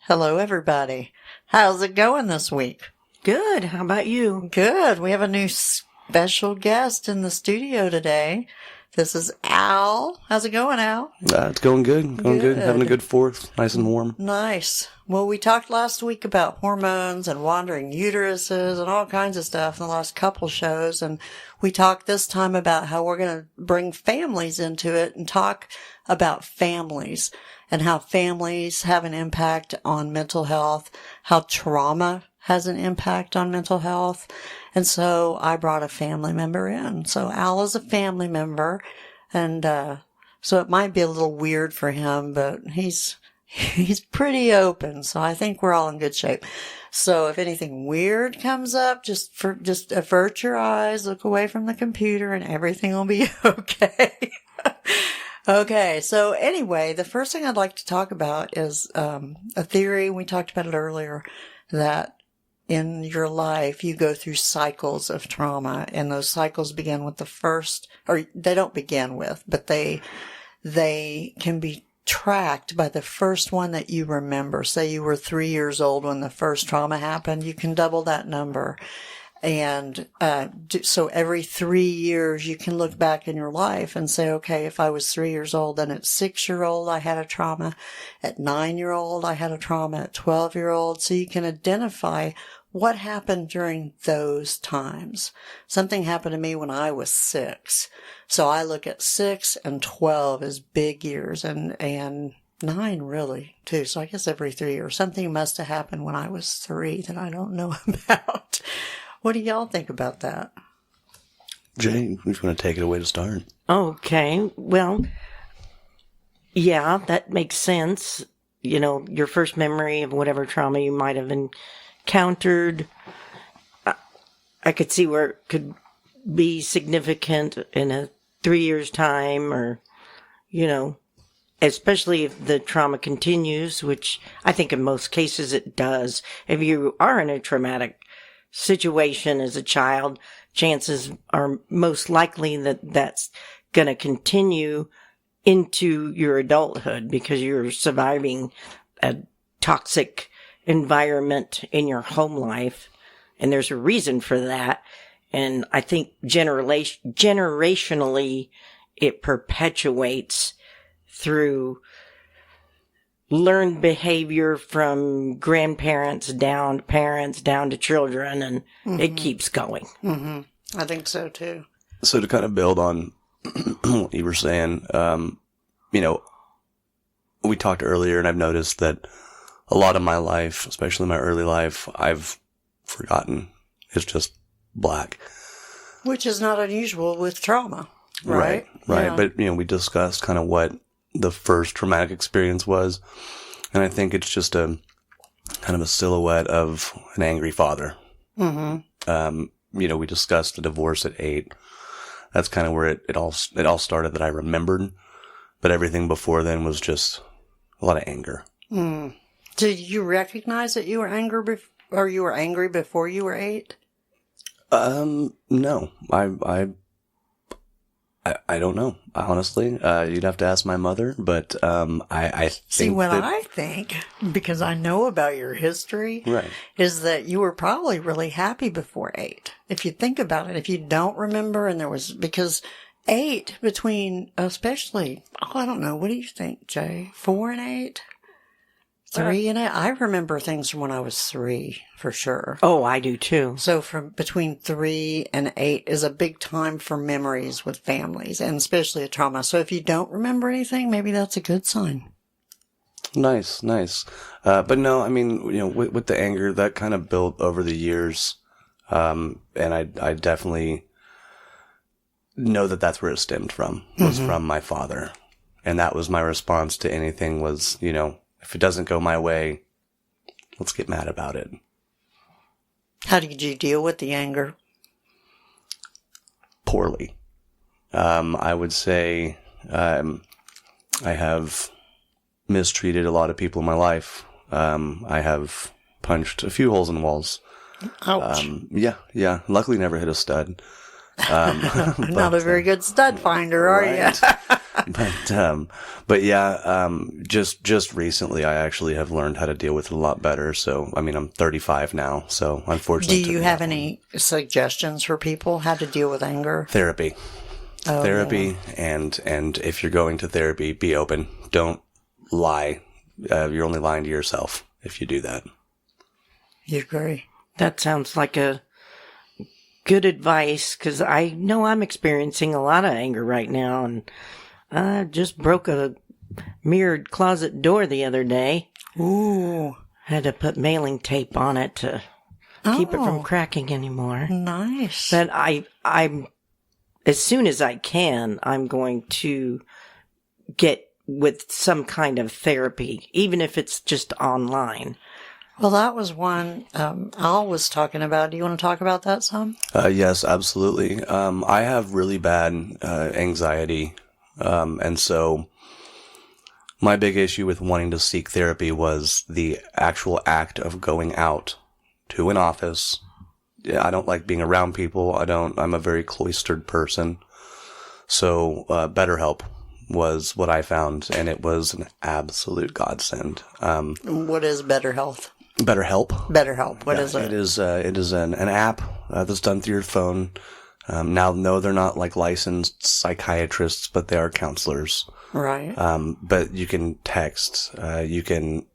Hello, everybody. How's it going this week? Good. How about you? Good. We have a new special guest in the studio today. This is Al. How's it going, Al? It's going good. Going good. Having a good 4th. Nice and warm. Nice. Well, we talked last week about hormones and wandering uteruses and all kinds of stuff in the last couple shows. And we talked this time about how we're going to bring families into it and talk about families and how families have an impact on mental health, how trauma has an impact on mental health. And so I brought a family member in. So Al is a family member. And so it might be a little weird for him, but he's pretty open. So I think we're all in good shape. So if anything weird comes up, just avert your eyes, look away from the computer, and everything will be okay. Okay, so anyway, the first thing I'd like to talk about is a theory, we talked about it earlier, that in your life you go through cycles of trauma, and those cycles begin with the first, or they don't begin with, but they can be tracked by the first one that you remember. Say you were 3 years old when the first trauma happened, you can double that number. And so every 3 years you can look back in your life and say, okay, if I was 3 years old, then at 6-year-old I had a trauma. At 9-year-old I had a trauma. At 12-year-old. So you can identify what happened during those times. Something happened to me when I was 6. So I look at 6 and 12 as big years and 9 really too. So I guess every 3 years something must have happened when I was 3 that I don't know about. What do y'all think about that? Jay, if you want to take it away to start. Okay. Well, yeah, that makes sense. You know, your first memory of whatever trauma you might have encountered, I could see where it could be significant in a 3 years' time, or, you know, especially if the trauma continues, which I think in most cases it does. If you are in a traumatic situation as a child, chances are most likely that that's going to continue into your adulthood because you're surviving a toxic environment in your home life. And there's a reason for that. And I think generationally, it perpetuates through learned behavior from grandparents down to parents, down to children, and it keeps going. Mm-hmm. I think so too. So to kind of build on what you were saying, you know, we talked earlier and I've noticed that a lot of my life, especially my early life, I've forgotten. It's just black. Which is not unusual with trauma, right? Right. Yeah. But, you know, we discussed kind of what the first traumatic experience was. And I think it's just a kind of a silhouette of an angry father. Mm-hmm. You know, we discussed the divorce at 8. That's kind of where it all started that I remembered. But everything before then was just a lot of anger. Mm. Did you recognize that you were angry or you were angry before you were 8? No. I don't know, honestly. You'd have to ask my mother, but I See, think what that, I think, because I know about your history, right, is that you were probably really happy before 8. If you think about it, if you don't remember, and there was, because 8 between, especially, I don't know, what do you think, Jay? 4 and 8? 3 and 8? I remember things from when I was 3, for sure. Oh, I do too. So from between 3 and 8 is a big time for memories with families, and especially a trauma. So if you don't remember anything, maybe that's a good sign. Nice. But no, I mean, you know, with the anger, that kind of built over the years. And I definitely know that that's where it stemmed from, was from my father. And that was my response to anything was, you know, if it doesn't go my way, let's get mad about it. How did you deal with the anger? Poorly. I would say I have mistreated a lot of people in my life. I have punched a few holes in walls. Ouch. Yeah. Luckily never hit a stud. Not a very good stud finder, are right. you? But yeah, just recently I actually have learned how to deal with it a lot better. So, I mean, I'm 35 now, so unfortunately. Do you have any suggestions for people how to deal with anger? Therapy. Oh, Therapy, and if you're going to therapy, be open. Don't lie. You're only lying to yourself if you do that. You agree? That sounds like a good advice, because I know I'm experiencing a lot of anger right now, and I just broke a mirrored closet door the other day. Ooh. Had to put mailing tape on it to keep it from cracking anymore. Nice. But I'm as soon as I can, I'm going to get with some kind of therapy, even if it's just online. Well, that was one Al was talking about. Do you want to talk about that some? Yes, absolutely. I have really bad anxiety, and so my big issue with wanting to seek therapy was the actual act of going out to an office. I don't like being around people. I'm a very cloistered person. So, BetterHelp was what I found, and it was an absolute godsend. What is Better Health? BetterHelp. BetterHelp. What is it? It is an app that's done through your phone. Now, no, they're not like licensed psychiatrists, but they are counselors. Right. But you can text. You can,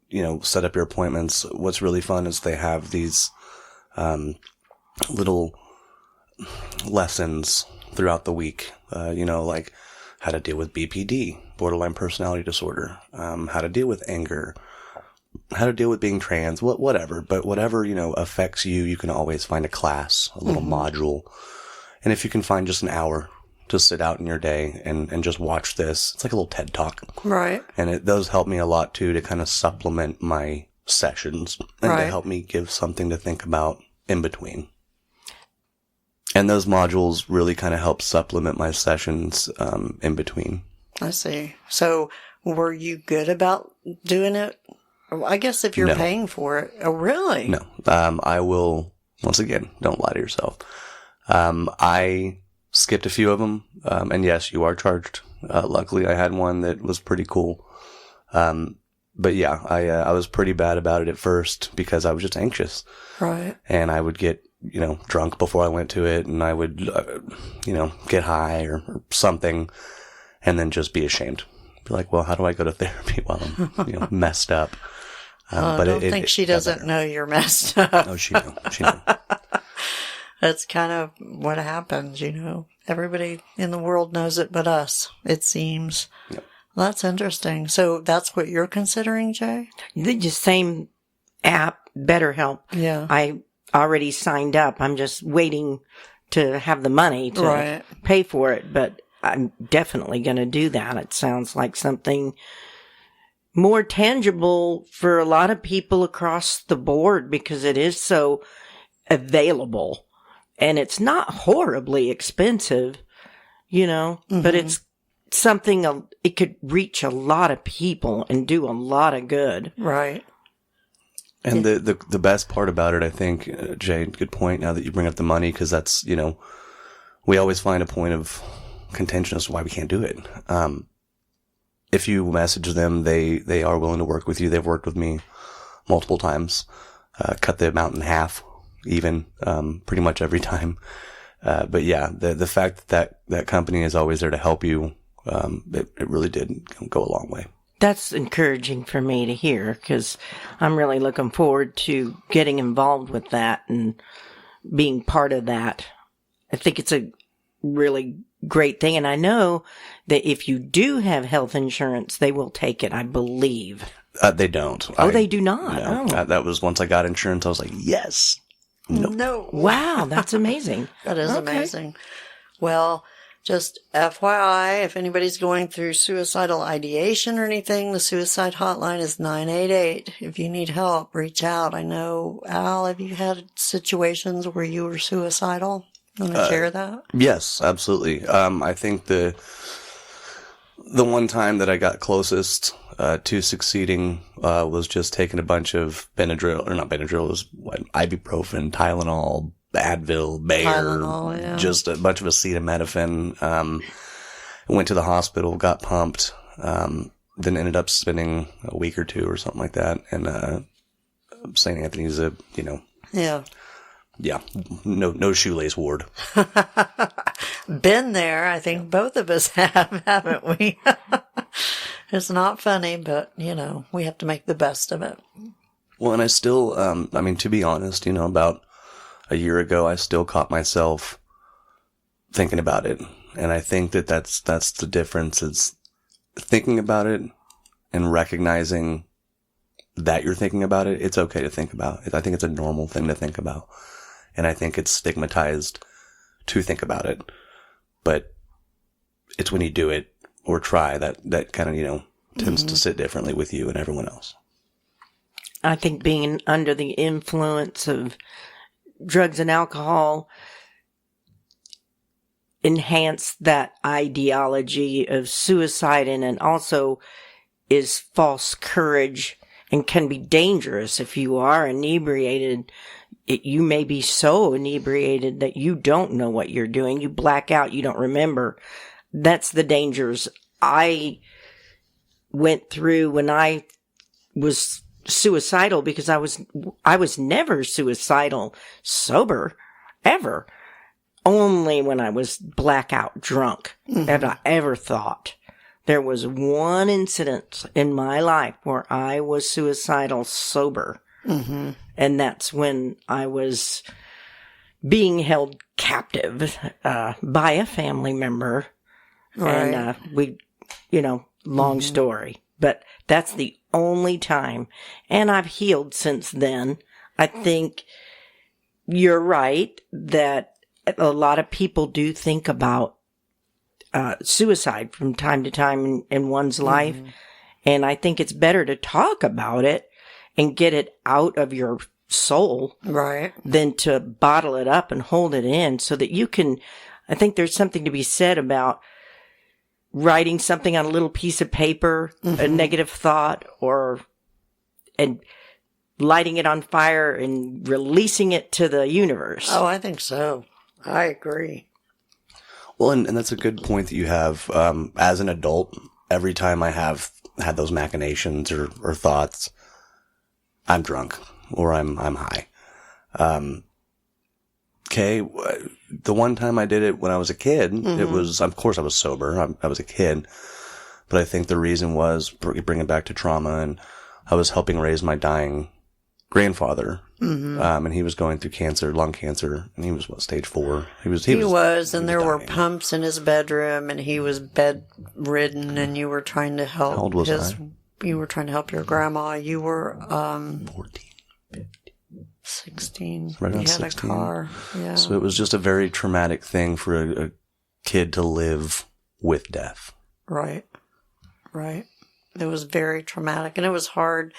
set up your appointments. What's really fun is they have these little lessons throughout the week. Like how to deal with BPD, borderline personality disorder, how to deal with anger, how to deal with being trans, whatever. But whatever, affects you, you can always find a class, a little module. And if you can find just an hour to sit out in your day and just watch this, it's like a little TED Talk. Right. And those help me a lot too, to kind of supplement my sessions and to help me give something to think about in between. And those modules really kind of help supplement my sessions in between. I see. So were you good about doing it? I guess if you're paying for it. Oh, really? No. I will, once again, don't lie to yourself. I skipped a few of them. And yes, you are charged. Luckily, I had one that was pretty cool. But yeah, I was pretty bad about it at first because I was just anxious. Right. And I would get, drunk before I went to it, and I would, get high or something, and then just be ashamed. Be like, well, how do I go to therapy while I'm, but I don't think she doesn't know you're messed up. Oh, she knew. She knew. That's kind of what happens, Everybody in the world knows it but us, it seems. Yep. Well, that's interesting. So that's what you're considering, Jay? The same app, BetterHelp. Yeah. I already signed up. I'm just waiting to have the money to pay for it, but I'm definitely going to do that. It sounds like something more tangible for a lot of people across the board because it is so available and it's not horribly expensive, but it's something, it could reach a lot of people and do a lot of good. Right. And the best part about it, I think, Jay, good point now that you bring up the money, because that's, we always find a point of contention as to why we can't do it. If you message them, they are willing to work with you. They've worked with me multiple times, cut the amount in half, even, pretty much every time. But yeah, the fact that company is always there to help you, it really did go a long way. That's encouraging for me to hear because I'm really looking forward to getting involved with that and being part of that. I think it's a really great thing. And I know that if you do have health insurance, they will take it, I believe. They don't. They do not. No. Oh. That was once I got insurance, I was like, yes. Nope. No. Wow, that's amazing. That is amazing. Well, just FYI, if anybody's going through suicidal ideation or anything, the suicide hotline is 988. If you need help, reach out. I know, Al, have you had situations where you were suicidal? You want to share that? Yes, absolutely. I think the one time that I got closest to succeeding was just taking a bunch of Benadryl, or not Benadryl, it was ibuprofen, Tylenol, Advil, Bayer, Tylenol, yeah. just a bunch of acetaminophen. went to the hospital, got pumped, then ended up spending a week or two or something like that. And St. Anthony's Yeah. Yeah, no shoelace ward. Been there. I think both of us have, haven't we? It's not funny, but, we have to make the best of it. Well, and I still, to be honest, about a year ago, I still caught myself thinking about it. And I think that's the difference. It's thinking about it and recognizing that you're thinking about it. It's okay to think about it. I think it's a normal thing to think about. And I think it's stigmatized to think about it. But it's when you do it or try that kind of, tends to sit differently with you and everyone else. I think being under the influence of drugs and alcohol enhance that ideology of suicide, and it also is false courage and can be dangerous if you are inebriated. You may be so inebriated that you don't know what you're doing. You black out. You don't remember. That's the dangers I went through when I was suicidal, because I was never suicidal sober, ever. Only when I was blackout drunk have I ever thought. There was one incident in my life where I was suicidal sober. Mm-hmm. And that's when I was being held captive by a family member. Right. And we, long story. But that's the only time. And I've healed since then. I think you're right that a lot of people do think about suicide from time to time in one's life. And I think it's better to talk about it and get it out of your soul, right, than to bottle it up and hold it in, so that you can. I think there's something to be said about writing something on a little piece of paper, a negative thought, and lighting it on fire and releasing it to the universe. Oh, I think so. I agree. Well, and that's a good point that you have. As an adult, every time I have had those machinations or thoughts, I'm drunk or I'm high. Kay, the one time I did it when I was a kid, it was, of course I was sober. I was a kid, but I think the reason was bring it back to trauma, and I was helping raise my dying grandfather. And he was going through cancer, lung cancer, and he was stage 4. He was, and there were pumps in his bedroom, and he was bedridden, and you were trying to help. How old was I? You were trying to help your grandma. You were 14, 15. 16. Right around you had 16. A car. Yeah. So it was just a very traumatic thing for a kid to live with death. Right. It was very traumatic, and it was hard.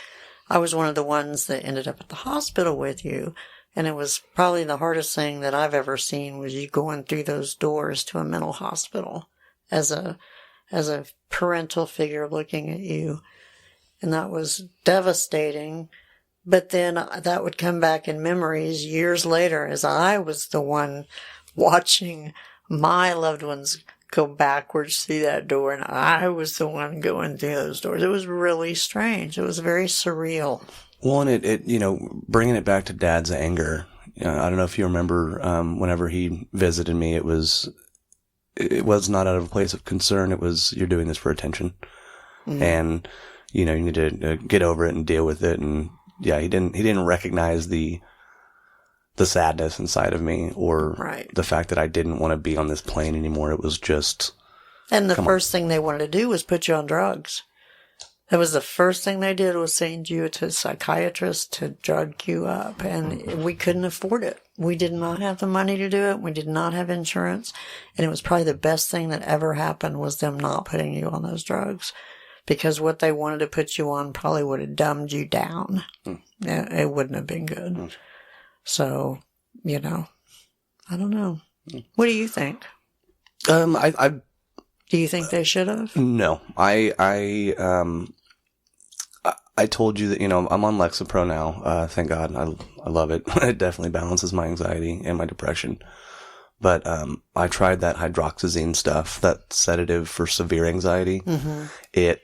I was one of the ones that ended up at the hospital with you, and it was probably the hardest thing that I've ever seen was you going through those doors to a mental hospital as a parental figure looking at you. And that was devastating. But then that would come back in memories years later as I was the one watching my loved ones go backwards through that door, and I was the one going through those doors. It was really strange. It was very surreal. Well, and it bringing it back to Dad's anger. I don't know if you remember, whenever he visited me, it was not out of a place of concern. It was, you're doing this for attention. And, you need to get over it and deal with it. And yeah, he didn't recognize the sadness inside of me, or the fact that I didn't want to be on this plane anymore. It was just... And the first thing they wanted to do was put you on drugs. That was the first thing they did, was send you to a psychiatrist to drug you up. And we couldn't afford it. We did not have the money to do it. We did not have insurance. And it was probably the best thing that ever happened was them not putting you on those drugs. Because what they wanted to put you on probably would have dumbed you down. It wouldn't have been good. So, I don't know. What do you think? Do you think they should have? No. I told you that, I'm on Lexapro now. Thank God. I love it. It definitely balances my anxiety and my depression. but I tried that hydroxyzine stuff, that sedative for severe anxiety. Mm-hmm. It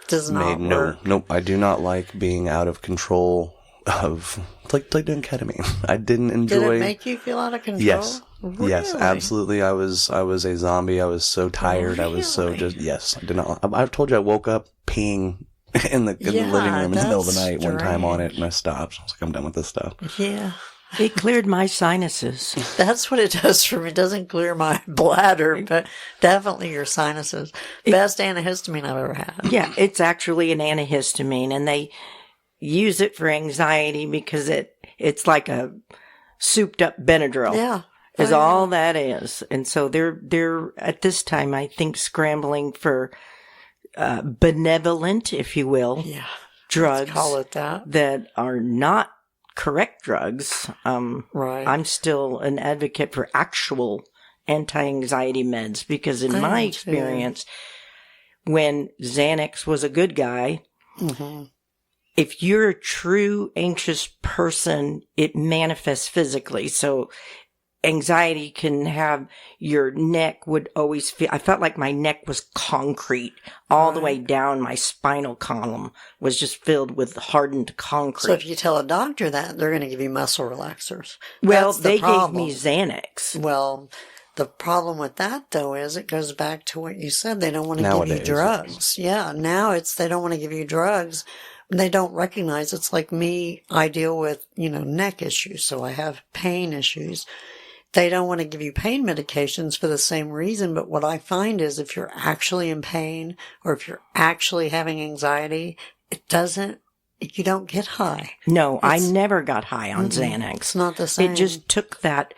does not made work. Nope. I do not like being out of control of like doing ketamine. I didn't enjoy. Did it make you feel out of control? Yes. Really? Yes, absolutely. I was a zombie. I was so tired. I was so just, yes, I did not. I've told you I woke up peeing in the living room in the middle of the night one time on it, and I stopped. I was like, I'm done with this stuff. Yeah. It cleared my sinuses. That's what it does for me. It doesn't clear my bladder, but definitely your sinuses. Best antihistamine I've ever had. Yeah, it's actually an antihistamine, and they use it for anxiety because it's like a souped up Benadryl. Yeah. Is all that is. And so they're at this time, I think, scrambling for benevolent, if you will, drugs. Let's call it that are not correct drugs. Right. I'm still an advocate for actual anti-anxiety meds because in my experience, when Xanax was a good guy, mm-hmm. if you're a true anxious person, it manifests physically. So anxiety can have your neck would always feel, I felt like my neck was concrete all the way down. My spinal column was just filled with hardened concrete. So if you tell a doctor that, they're going to give you muscle relaxers. Well, they gave me Xanax. Well, the problem with that, though, is it goes back to what you said. They don't want to give you drugs. Yeah, now they don't want to give you drugs. They don't recognize. It's like me. I deal with, neck issues, so I have pain issues. They don't want to give you pain medications for the same reason, but what I find is if you're actually in pain or if you're actually having anxiety, you don't get high. No, I never got high on Xanax. It's not the same. It just took that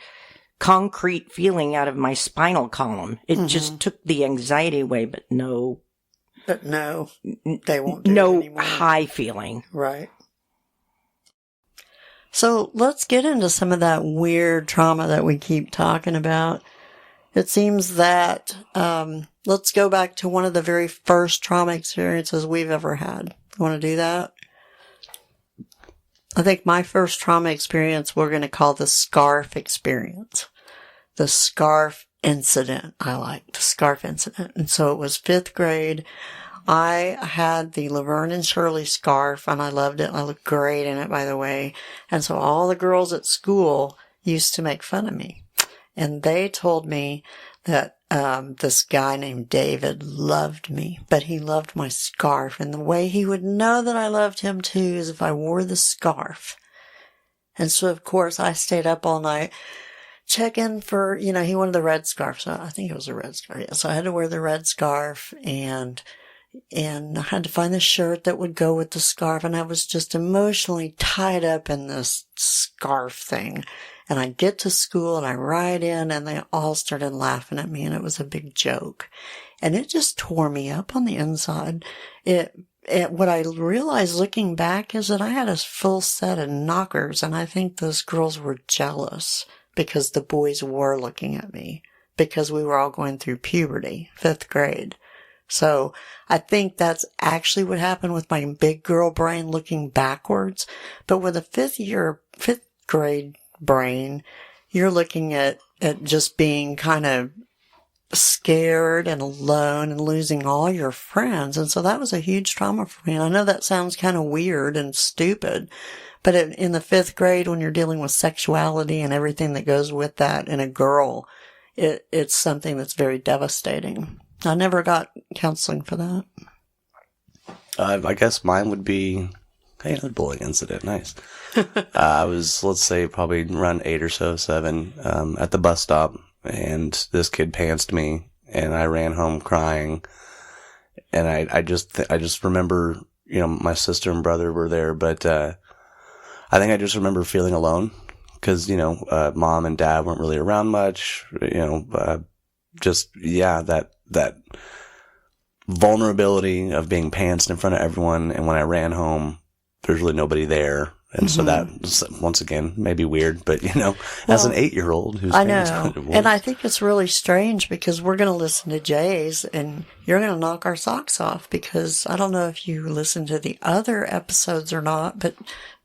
concrete feeling out of my spinal column. It just took the anxiety away, but no. But no, they won't do it anymore. No high feeling. Right. So let's get into some of that weird trauma that we keep talking about. It seems that, let's go back to one of the very first trauma experiences we've ever had. You want to do that? I think my first trauma experience we're going to call the scarf experience. The scarf incident. I like the scarf incident. And so it was 5th grade. I had the Laverne and Shirley scarf, and I loved it. I looked great in it, by the way. And so all the girls at school used to make fun of me. And they told me that this guy named David loved me, but he loved my scarf. And the way he would know that I loved him, too, is if I wore the scarf. And so, of course, I stayed up all night checking for, he wanted the red scarf. So I think it was a red scarf. Yeah. So I had to wear the red scarf, and I had to find the shirt that would go with the scarf, and I was just emotionally tied up in this scarf thing. And I get to school and I ride in, and they all started laughing at me, and it was a big joke. And it just tore me up on the inside. What I realized looking back is that I had a full set of knockers, and I think those girls were jealous because the boys were looking at me because we were all going through puberty, 5th grade. So I think that's actually what happened with my big girl brain looking backwards. But with a 5th grade brain, you're looking at just being kind of scared and alone and losing all your friends. And so that was a huge trauma for me. And I know that sounds kind of weird and stupid, but in the 5th grade, when you're dealing with sexuality and everything that goes with that in a girl, it's something that's very devastating. I never got counseling for that. I guess mine would be, hey, another bullying incident. Nice. I was, let's say, probably around 8 or so, 7, at the bus stop, and this kid pantsed me, and I ran home crying. And I just remember, my sister and brother were there, but I think I just remember feeling alone because, mom and dad weren't really around much, that vulnerability of being pantsed in front of everyone. And when I ran home, there's really nobody there. And so that, once again, may be weird, but, as an 8-year-old who's I know. And I think it's really strange because we're going to listen to Jay's and you're going to knock our socks off because I don't know if you listen to the other episodes or not, but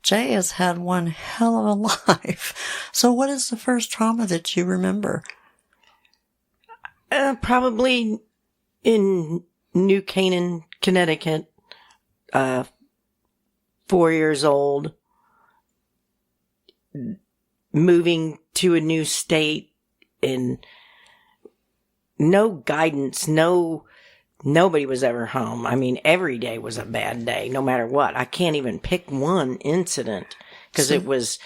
Jay has had one hell of a life. So what is the first trauma that you remember? Probably in New Canaan, Connecticut, 4 years old, moving to a new state, and no guidance, nobody was ever home. I mean, every day was a bad day, no matter what. I can't even pick one incident, because it was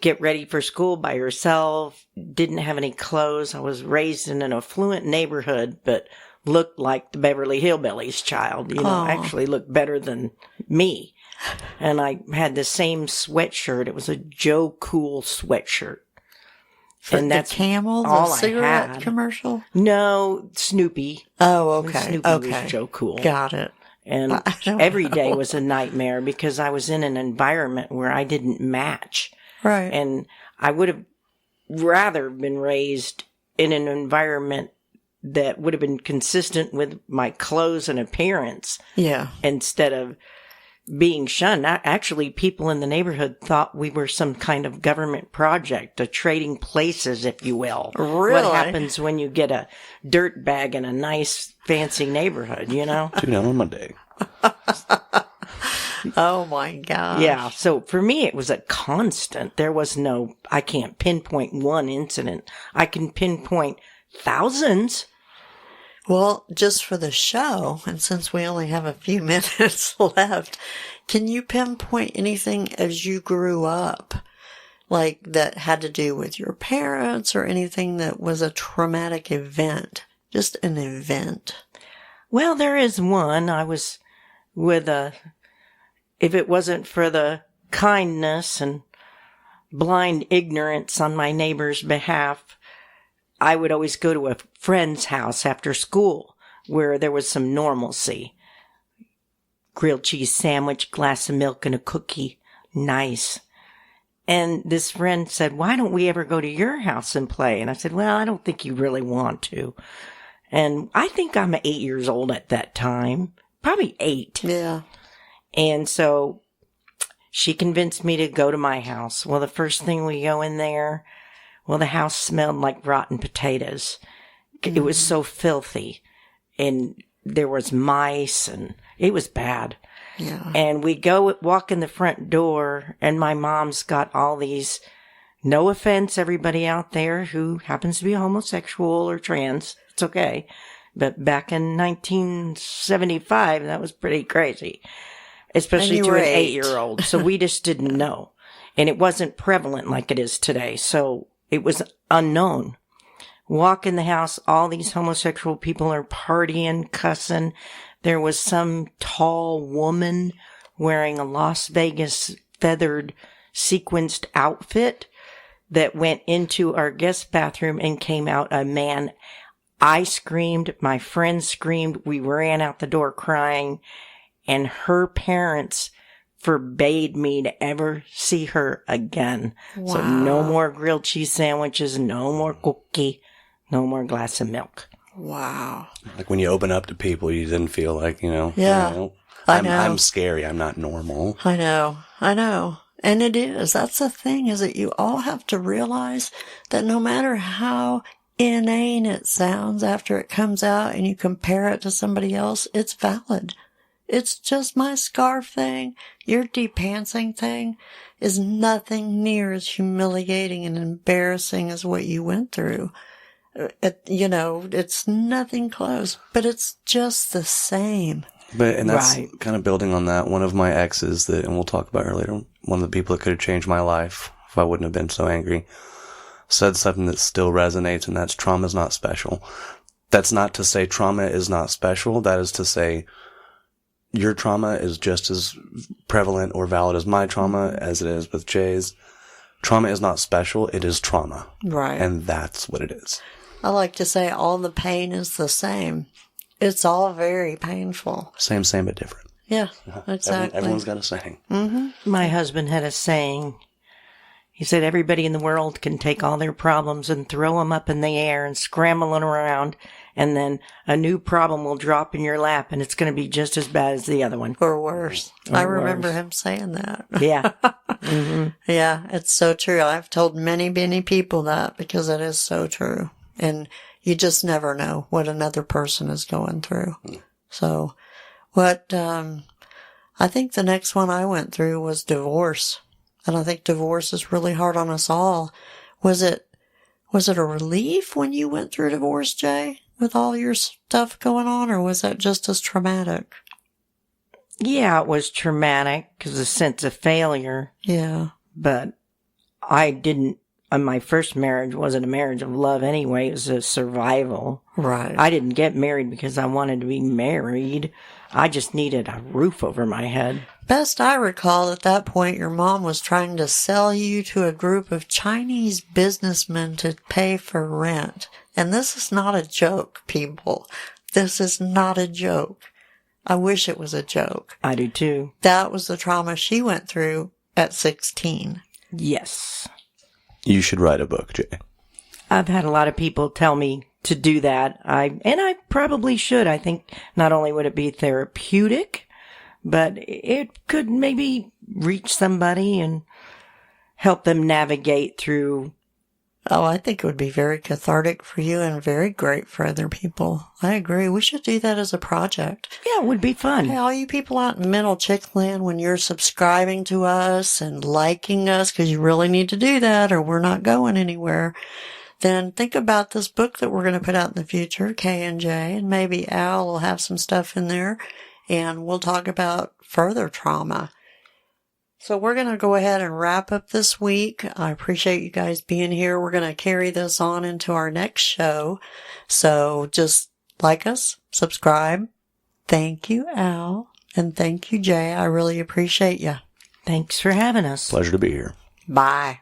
get ready for school by yourself, didn't have any clothes. I was raised in an affluent neighborhood, but looked like the Beverly Hillbillies child, actually looked better than me. And I had the same sweatshirt. It was a Joe Cool sweatshirt. And that's Camel, the cigarette commercial? No, Snoopy. Oh, okay. Snoopy was Joe Cool. Got it. And every day was a nightmare because I was in an environment where I didn't match. Right. And I would have rather been raised in an environment that would have been consistent with my clothes and appearance. Yeah. Instead of being shunned. Actually, people in the neighborhood thought we were some kind of government project, a trading places, if you will. Really? What happens when you get a dirt bag in a nice, fancy neighborhood, you know? Tune in on Monday. Oh, my God. Yeah, so for me, it was a constant. There was no, I can't pinpoint one incident. I can pinpoint thousands. Well, just for the show, and since we only have a few minutes left, can you pinpoint anything as you grew up, like that had to do with your parents or anything that was a traumatic event? Just an event. Well, there is one. I was with if it wasn't for the kindness and blind ignorance on my neighbor's behalf, I would always go to a friend's house after school where there was some normalcy. Grilled cheese sandwich, glass of milk, and a cookie. Nice. And this friend said, why don't we ever go to your house and play? And I said, well, I don't think you really want to. And I think I'm 8 years old at that time. Probably 8. Yeah. And so she convinced me to go to my house. Well, the first thing we go in there, well, the house smelled like rotten potatoes. It was so filthy. And there was mice, and it was bad. Yeah. And we walk in the front door, and my mom's got all these, no offense, everybody out there who happens to be homosexual or trans. It's okay. But back in 1975, that was pretty crazy. Especially to an 8-year-old. So we just didn't know. And it wasn't prevalent like it is today. So it was unknown. Walk in the house, all these homosexual people are partying, cussing. There was some tall woman wearing a Las Vegas feathered sequenced outfit that went into our guest bathroom and came out a man. I screamed. My friends screamed. We ran out the door crying. And her parents forbade me to ever see her again. Wow. So no more grilled cheese sandwiches, no more cookie, no more glass of milk. Wow. Like when you open up to people, you didn't feel like, Yeah. I know. I'm scary. I'm not normal. I know. And it is. That's the thing, is that you all have to realize that no matter how inane it sounds after it comes out and you compare it to somebody else, it's valid. It's just my scarf thing. Your depantsing thing is nothing near as humiliating and embarrassing as what you went through. It's nothing close, but it's just the same. And that's right. Kind of building on that. One of my exes and we'll talk about her later, one of the people that could have changed my life if I wouldn't have been so angry, said something that still resonates, and that's trauma is not special. That's not to say trauma is not special. That is to say your trauma is just as prevalent or valid as my trauma, as it is with Jay's. Trauma is not special. It is trauma. Right. And that's what it is. I like to say all the pain is the same. It's all very painful. Same, but different. Yeah, exactly. Everyone's got a saying. Mm-hmm. My husband had a saying. He said everybody in the world can take all their problems and throw them up in the air and scramble them around, and then a new problem will drop in your lap, and it's going to be just as bad as the other one. Or worse. I remember him saying that. Yeah. Mm-hmm. Yeah, it's so true. I've told many, many people that because it is so true. And, You just never know what another person is going through. So I think the next one I went through was divorce. And I think divorce is really hard on us all. Was it a relief when you went through divorce, Jay, with all your stuff going on, or was that just as traumatic? Yeah, it was traumatic because a sense of failure. Yeah. But I didn't, my first marriage wasn't a marriage of love anyway. It was a survival. Right. I didn't get married because I wanted to be married. I just needed a roof over my head. Best I recall, at that point, your mom was trying to sell you to a group of Chinese businessmen to pay for rent. And this is not a joke, people. This is not a joke. I wish it was a joke. I do too. That was the trauma she went through at 16. Yes. You should write a book, Jay. I've had a lot of people tell me to do that. I probably should. I think not only would it be therapeutic, but it could maybe reach somebody and help them navigate through. Oh, I think it would be very cathartic for you and very great for other people. I agree. We should do that as a project. Yeah, it would be fun. Hey, all you people out in Mental Chix Land, when you're subscribing to us and liking us, because you really need to do that or we're not going anywhere, then think about this book that we're going to put out in the future, Kay and Jay, and maybe Al will have some stuff in there, and we'll talk about further trauma. So we're going to go ahead and wrap up this week. I appreciate you guys being here. We're going to carry this on into our next show. So just like us, subscribe. Thank you, Al. And thank you, Jay. I really appreciate you. Thanks for having us. Pleasure to be here. Bye.